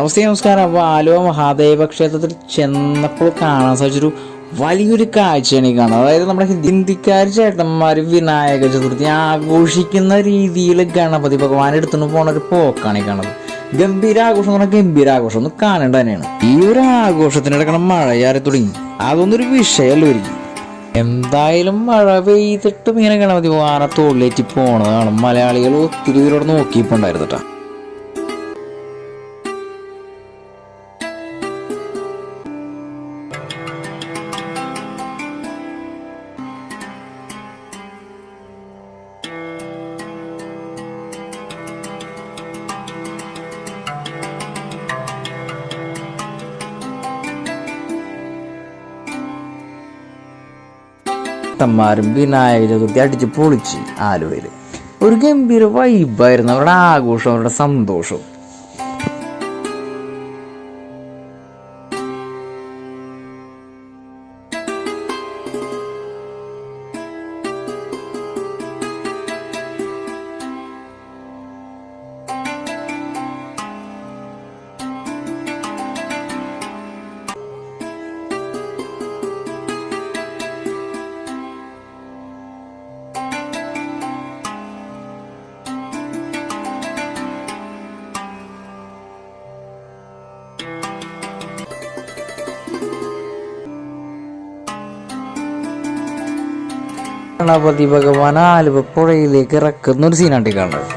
നമസ്കാരം. അപ്പോൾ ആലുവ മഹാദേവ ക്ഷേത്രത്തിൽ ചെന്നപ്പോൾ കാണാൻ സാധിച്ചൊരു വലിയൊരു കാഴ്ചയാണ് ഈ കാണുന്നത്. അതായത് നമ്മുടെ ഹിന്ദിക്കാർ ചേട്ടന്മാർ വിനായക ചതുർത്ഥി ആഘോഷിക്കുന്ന രീതിയിൽ ഗണപതി ഭഗവാൻ എടുത്തുകൊണ്ട് പോണ ഒരു പോക്കാണ് ഈ കാണുന്നത്. ഗംഭീരാഘോഷം എന്ന് പറഞ്ഞാൽ ഗംഭീരാഘോഷം ഒന്ന് കാണേണ്ട തന്നെയാണ്. ഈ ഒരു ആഘോഷത്തിനിടക്കണ മഴ ചാരി തുടങ്ങി, അതൊന്നൊരു വിഷയമല്ല ഒരുങ്ങി. എന്തായാലും മഴ പെയ്തിട്ടും ഇങ്ങനെ ഗണപതി ഭഗവാനെ തോളിലേറ്റി പോണതാണ് മലയാളികൾ ഒത്തിരി പേരോട് നോക്കിയിട്ടുണ്ടായിരുന്നു കേട്ടോ. ന്മാരും വിനായക ചതുർത്ഥി അടിച്ച് പൊളിച്ച് ആലുവയിൽ ഒരു ഗംഭീര വൈബായിരുന്നു. അവരുടെ ആഘോഷം, അവരുടെ സന്തോഷം. ഗണപതി ഭഗവാൻ ആലുവ പുഴയിലേക്ക് ഇറക്കുന്ന ഒരു സീനാട്ടി കാണുന്നത്.